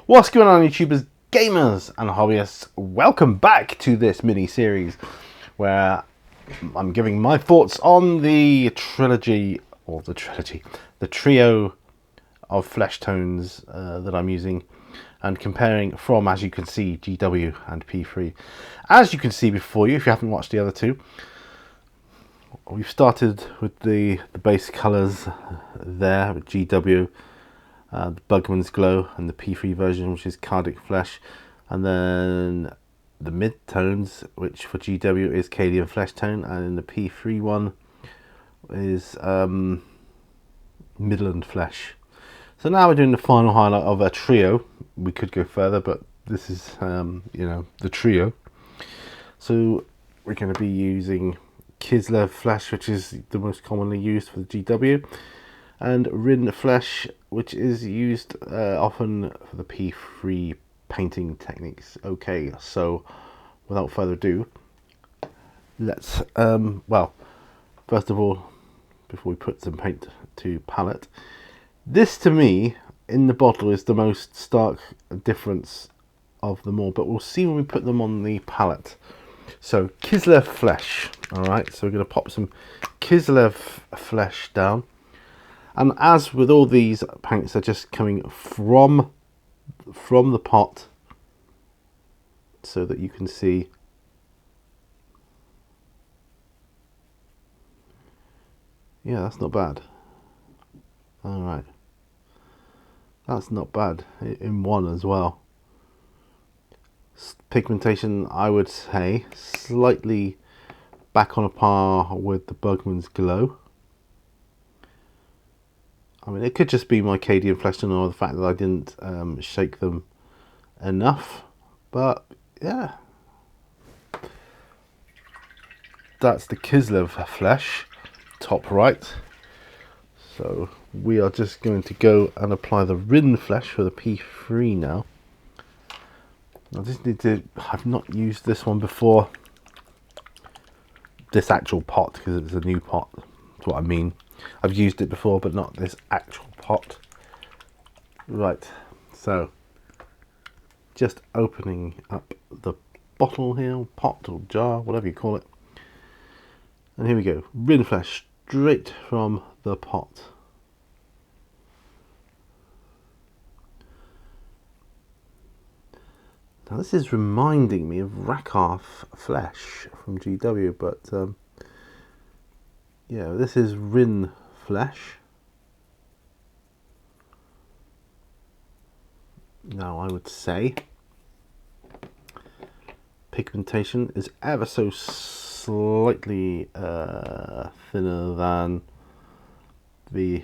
What's going on, YouTubers, gamers and hobbyists? Welcome back to this mini-series where I'm giving my thoughts on the the trio of flesh tones that I'm using, and comparing from, as you can see, GW and P3. As you can see before you, if you haven't watched the other two, we've started with the base colours there with GW, the Bugman's Glow, and the P3 version, which is Cardiac Flesh, and then the mid tones, which for GW is Cadian Flesh Tone, and the P3 one is Midland Flesh. So now we're doing the final highlight of a trio. We could go further, but this is the trio. So we're going to be using Kislev Flesh, which is the most commonly used for the GW, and Rin Flesh, which is used often for the P3 painting techniques. Okay, so without further ado, let's first of all, before we put some paint to palette, this to me in the bottle is the most stark difference of them all, but we'll see when we put them on the palette. So Kislev Flesh, alright, so we're going to pop some Kislev Flesh down. And as with all these paints, they're just coming from the pot so that you can see. Yeah, that's not bad. All right, that's not bad in one as well. Pigmentation, I would say, slightly back on a par with the Bugman's Glow. I mean, it could just be my Cadian Flesh Tone or the fact that I didn't shake them enough, but yeah, that's the Kislev Flesh, top right. So we are just going to go and apply the Rin Flesh for the P3 now. I just need to, I've not used this one before, this actual pot, because it's a new pot, that's what I mean. I've used it before, but not this actual pot. Right, so just opening up the bottle here, pot or jar, whatever you call it. And here we go, Rin Flesh straight from the pot. Now this is reminding me of Rakar Flesh from GW, but yeah, this is Rin Flesh. Now I would say pigmentation is ever so slightly thinner than the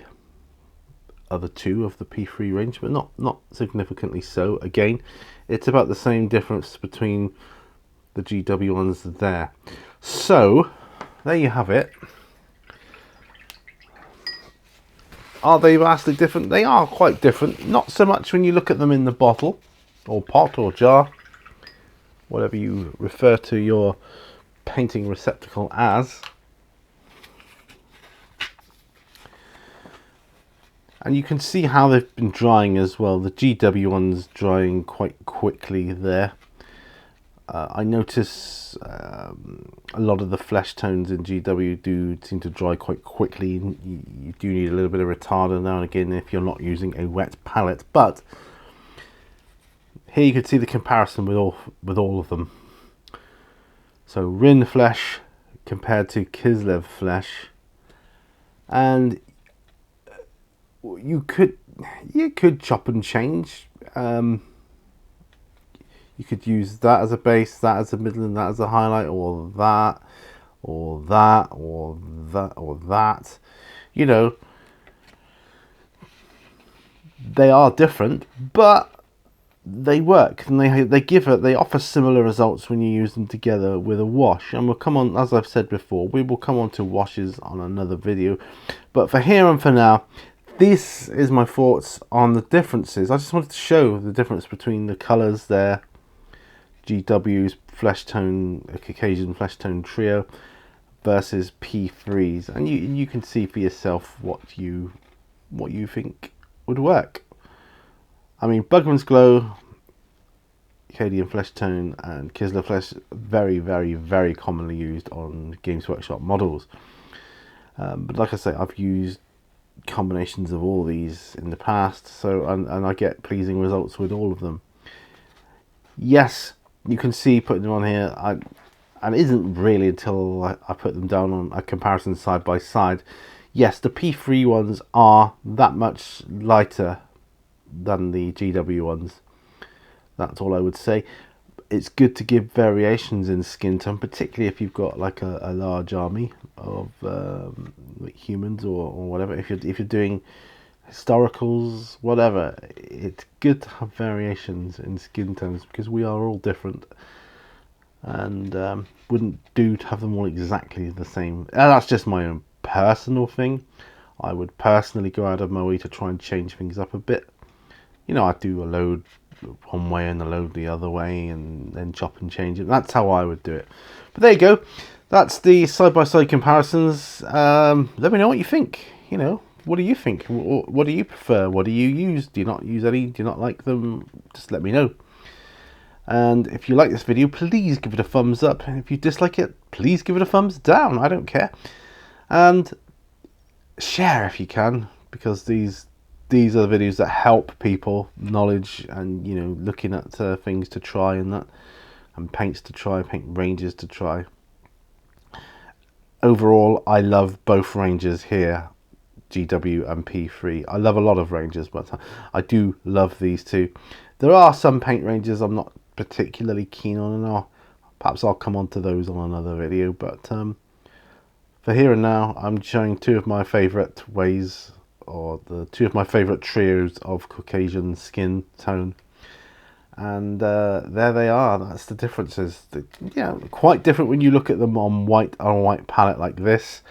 other two of the P3 range, but not significantly so. Again, it's about the same difference between the GW ones there. So there you have it. Are they vastly different? They are quite different. Not so much when you look at them in the bottle or pot or jar, whatever you refer to your painting receptacle as. And you can see how they've been drying as well. The GW one's drying quite quickly there. I notice a lot of the flesh tones in GW do seem to dry quite quickly. You do need a little bit of retarder now and again if you're not using a wet palette. But here you can see the comparison with all of them. So Rin Flesh compared to Kislev Flesh, and you could chop and change. You could use that as a base, that as a middle, and that as a highlight, or that, or that, or that, or that. You know, they are different, but they work, and they offer similar results when you use them together with a wash. And we'll come on, as I've said before, we will come on to washes on another video. But for here and for now, this is my thoughts on the differences. I just wanted to show the difference between the colours there. GW's flesh tone, Caucasian flesh tone trio versus P3's, and you can see for yourself what you think would work. I mean, Bugman's Glow, Cadian Flesh Tone, and Kislev Flesh, very, very, very commonly used on Games Workshop models. But like I say, I've used combinations of all these in the past, so and I get pleasing results with all of them. Yes, you can see putting them on here, and it isn't really until I put them down on a comparison side by side. Yes, the P3 ones are that much lighter than the GW ones. That's all I would say. It's good to give variations in skin tone, particularly if you've got like a large army of humans or whatever. If you're doing historicals, whatever, it's good to have variations in skin tones because we are all different, and wouldn't do to have them all exactly the same. That's just my own personal thing. I would personally go out of my way to try and change things up a bit. You know, I do a load one way and a load the other way, and then chop and change it. That's how I would do it. But there you go. That's the side-by-side comparisons. Let me know what you think. You know, what do you think? What do you prefer? What do you use? Do you not use any? Do you not like them? Just let me know. And if you like this video, please give it a thumbs up. And if you dislike it, please give it a thumbs down. I don't care. And share if you can, because these are the videos that help people knowledge and, you know, looking at things to try and that, and paints to try, paint ranges to try. Overall, I love both ranges here, GW and P3. I love a lot of ranges, but I do love these two. There are some paint ranges I'm not particularly keen on, and perhaps I'll come on to those on another video. But for here and now, I'm showing two of my favourite ways, or the two of my favourite trios of Caucasian skin tone, and there they are. That's the differences. Yeah, quite different when you look at them on a white palette like this,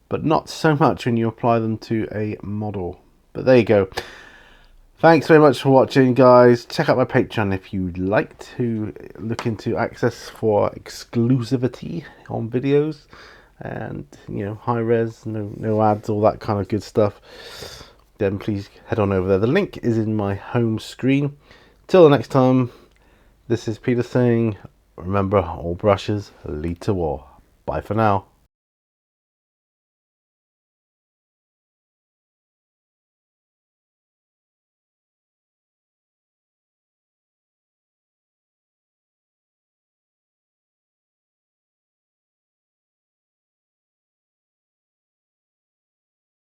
but not so much when you apply them to a model. But there you go. Thanks very much for watching, guys. Check out my Patreon if you'd like to look into access for exclusivity on videos, and, you know, high res, no ads, all that kind of good stuff. Then please head on over there. The link is in my home screen. Till the next time, this is Peter saying, remember, all brushes lead to war. Bye for now.